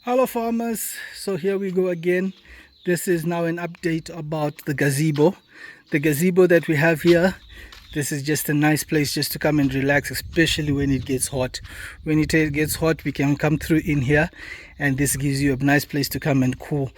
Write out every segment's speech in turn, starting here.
Hello farmers, so here we go again. This is now an update about the gazebo. The gazebo that we have here, this is just a nice place just to come and relax, especially when it gets hot. When it gets hot, we can come through in here, and this gives you a nice place to come and cool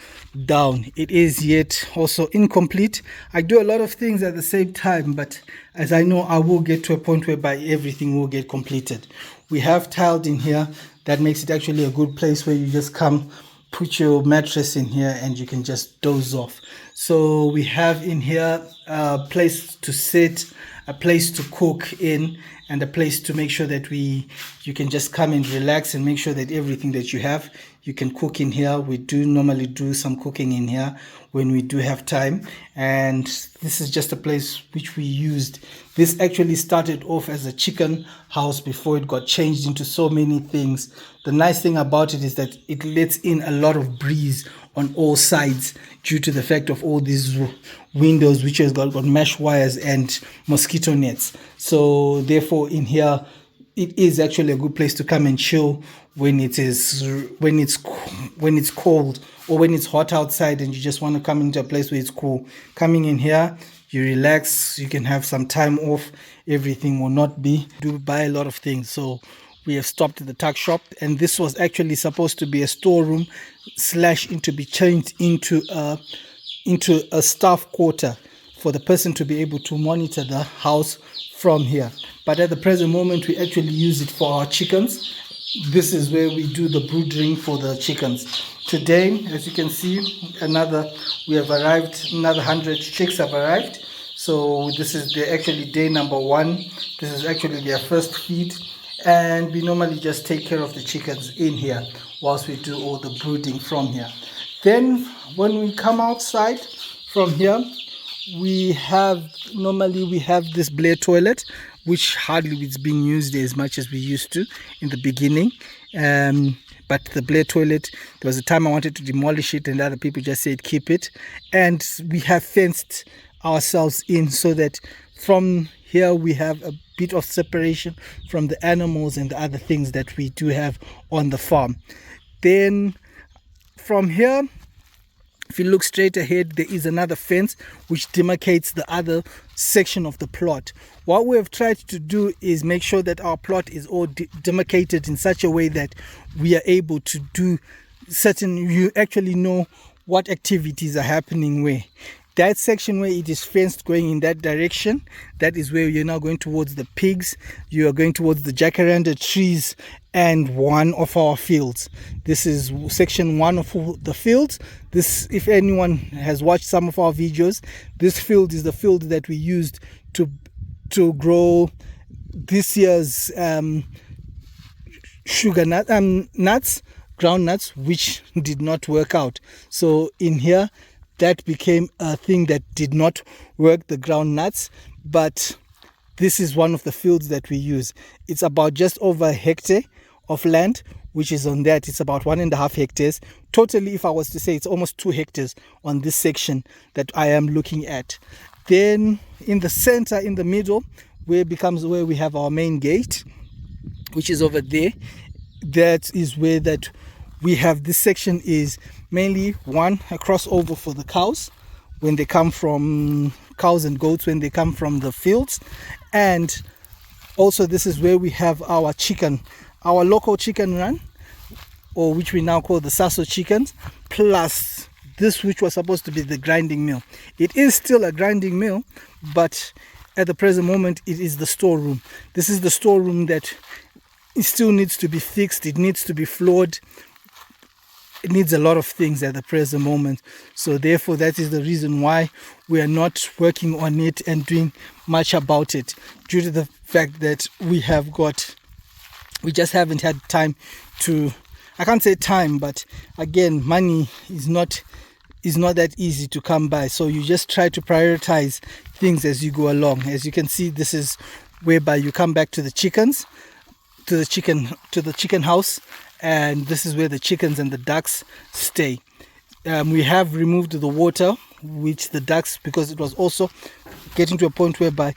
down. It is yet also incomplete. I do a lot of things at the same time, but as I know, I will get to a point whereby everything will get completed. We have tiled in here. That makes it actually a good place where you just come, put your mattress in here, and you can just doze off. So we have in here a place to sit, a place to cook in, and a place to make sure that you can just come and relax and make sure that everything that you have, you can cook in here. We do normally do some cooking in here when we do have time, and this is just a place which we used. This actually started off as a chicken house before it got changed into so many things. The nice thing about it is that it lets in a lot of breeze on all sides due to the fact of all these windows which has got mesh wires and mosquito nets. So therefore in here it is actually a good place to come and chill when it's cold or when it's hot outside and you just want to come into a place where it's cool. Coming in here, you relax, you can have some time off, everything will not be do buy a lot of things. So we have stopped at the tuck shop, and this was actually supposed to be a storeroom slash to be changed into a staff quarter for the person to be able to monitor the house from here. But at the present moment, we actually use it for our chickens. This is where we do the brooding for the chickens. Today, as you can see, we have arrived, another 100 chicks have arrived. So this is actually day number 1. This is actually their first feed. And we normally just take care of the chickens in here whilst we do all the brooding from here. Then when we come outside from here, we have this Blair toilet, which hardly is being used as much as we used to in the beginning. But the Blair toilet, there was a time I wanted to demolish it and other people just said keep it. And we have fenced ourselves in so that from here we have a bit of separation from the animals and the other things that we do have on the farm. Then from here, if you look straight ahead, there is another fence which demarcates the other section of the plot. What we have tried to do is make sure that our plot is all demarcated in such a way that we are able to do you actually know what activities are happening where. That section where it is fenced going in that direction, that is where you're now going towards the pigs, you are going towards the jacaranda trees and one of our fields. This is section 1 of the fields. This, if anyone has watched some of our videos, this field is the field that we used to grow this year's sugar nuts, ground nuts, which did not work out. So in here, that became a thing that did not work, the ground nuts. But this is one of the fields that we use. It's about just over a hectare of land, which is on that. It's about 1.5 hectares. Totally, if I was to say, it's almost 2 hectares on this section that I am looking at. Then in the center, in the middle, where we have our main gate, which is over there. That is where that we have. This section is mainly a crossover for the cows when they come from cows and goats when they come from the fields. And also this is where we have our local chicken run, or which we now call the Sasso chickens, plus this which was supposed to be the grinding mill. It is still a grinding mill, but at the present moment it is the storeroom. This is the storeroom that it still needs to be fixed, it needs to be floored. It needs a lot of things at the present moment. So therefore, that is the reason why we are not working on it and doing much about it, due to the fact that we just haven't had time to, I can't say time, but again, money is not that easy to come by. So you just try to prioritize things as you go along. As you can see, this is whereby you come back to the chickens, to the chicken house. And this is where the chickens and the ducks stay. We have removed the water, which the ducks, because it was also getting to a point whereby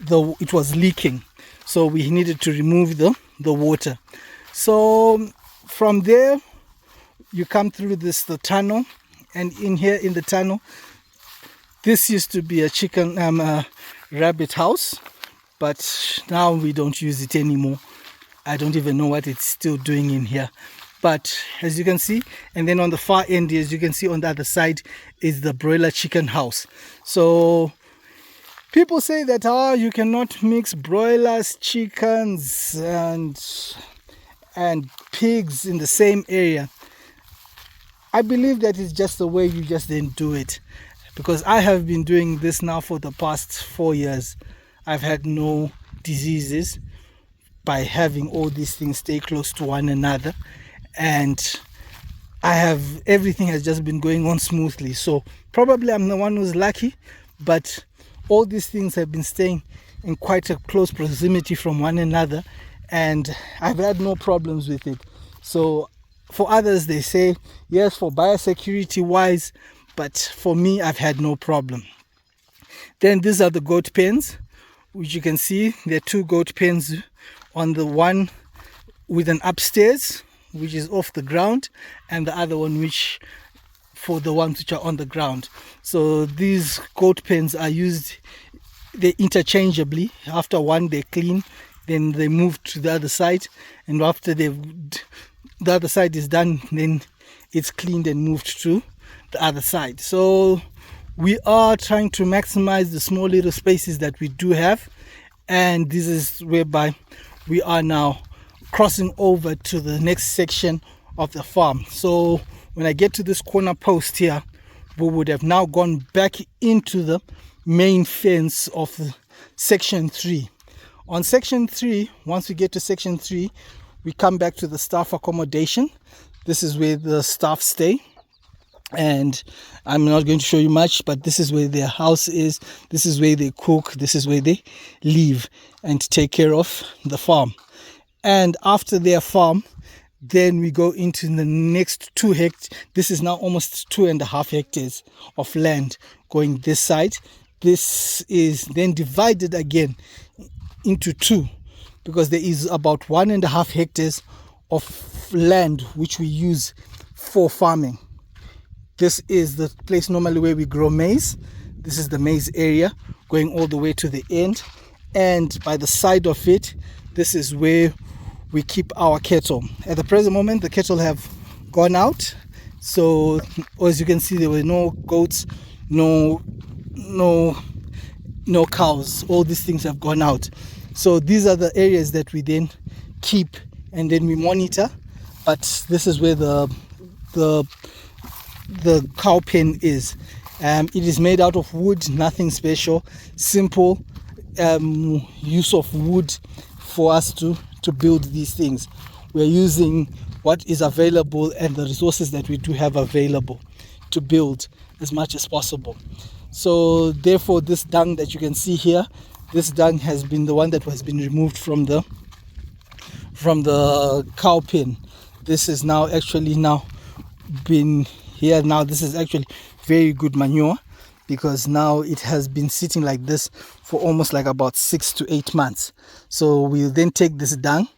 it was leaking. So we needed to remove the water. So from there, you come through the tunnel, and in here in the tunnel, this used to be a rabbit house, but now we don't use it anymore. I don't even know what it's still doing in here. But as you can see, and then on the far end, as you can see on the other side, is the broiler chicken house. So people say that you cannot mix broilers, chickens, and pigs in the same area. I believe that it's just the way you just didn't do it, because I have been doing this now for the past 4 years. I've had no diseases by having all these things stay close to one another, and everything has just been going on smoothly. So probably I'm the one who's lucky, but all these things have been staying in quite a close proximity from one another, and I've had no problems with it. So for others, they say yes, for biosecurity wise, but for me, I've had no problem. Then these are the goat pens, which you can see there are 2 goat pens, on the one with an upstairs, which is off the ground, and the other one which for the ones which are on the ground. So these goat pens are used, they interchangeably. After one they clean, then they move to the other side, and after the other side is done, then it's cleaned and moved to the other side. So we are trying to maximize the small little spaces that we do have, and this is whereby we are now crossing over to the next section of the farm. So when I get to this corner post here, we would have now gone back into the main fence of section 3. On section 3, once we get to section 3, we come back to the staff accommodation. This is where the staff stay, and I'm not going to show you much, but this is where their house is. This is where they cook. This is where they live and take care of the farm. And after their farm, then we go into the next 2 hectares. This is now almost 2.5 hectares of land going this side. This is then divided again into 2, because there is about 1.5 hectares of land which we use for farming. This is the place normally where we grow maize. This is the maize area going all the way to the end, and by the side of it, this is where we keep our cattle. At the present moment, the cattle have gone out, so as you can see, there were no goats, no cows. All these things have gone out. So these are the areas that we then keep and then we monitor. But this is where the cow pen is. It is made out of wood, nothing special, simple use of wood for us to build these things. We're using what is available and the resources that we do have available to build as much as possible. So therefore, this dung that you can see here, this dung has been the one that has been removed from the cow pen. This is now actually been here. Now this is actually very good manure, because now it has been sitting like this for almost like about 6 to 8 months. So we'll then take this dung,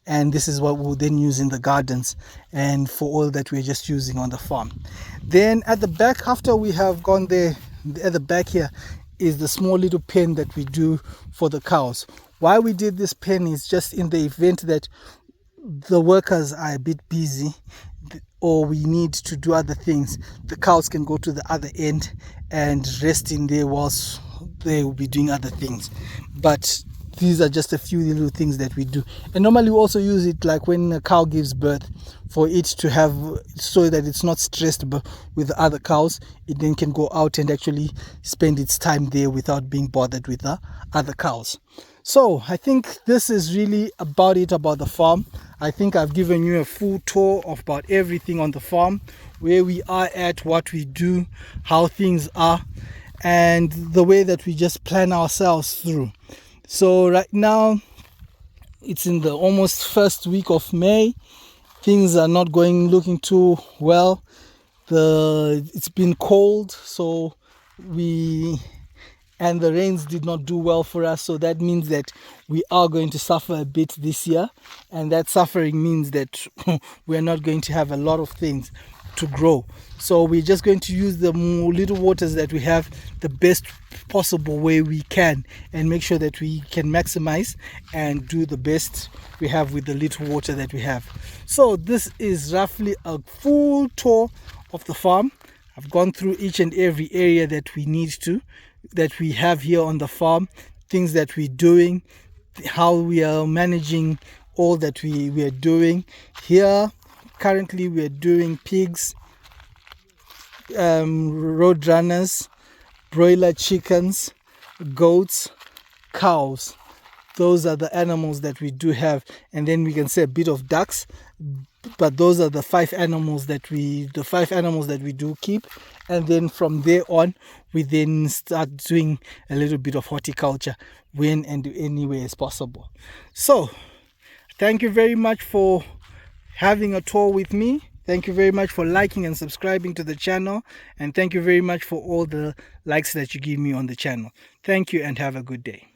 and this is what we'll then use in the gardens and for all that we're just using on the farm. Then at the back, after we have gone there, at the back here is the small little pen that we do for the cows. Why we did this pen is just in the event that the workers are a bit busy or we need to do other things, the cows can go to the other end and rest in there whilst they will be doing other things. But these are just a few little things that we do. And normally we also use it like when a cow gives birth, for it to have, so that it's not stressed with the other cows. It then can go out and actually spend its time there without being bothered with the other cows. So I think this is really about it about the farm. I think I've given you a full tour of about everything on the farm, where we are at, what we do, how things are, and the way that we just plan ourselves through. So right now it's in the almost first week of May. Things are not looking too well. It's been cold, so we and the rains did not do well for us, so that means that we are going to suffer a bit this year, and that suffering means that we're not going to have a lot of things to grow. So we're just going to use the little waters that we have the best possible way we can, and make sure that we can maximize and do the best we have with the little water that we have. So this is roughly a full tour of the farm. I've gone through each and every area that we have here on the farm, things that we're doing, how we are managing all that we are doing here. Currently we are doing pigs, road runners, broiler chickens, goats, cows. Those are the animals that we do have, and then we can say a bit of ducks, but those are the five animals that we do keep. And then from there on, we then start doing a little bit of horticulture when and anywhere is possible. So thank you very much for having a tour with me. Thank you very much for liking and subscribing to the channel, and thank you very much for all the likes that you give me on the channel. Thank you and have a good day.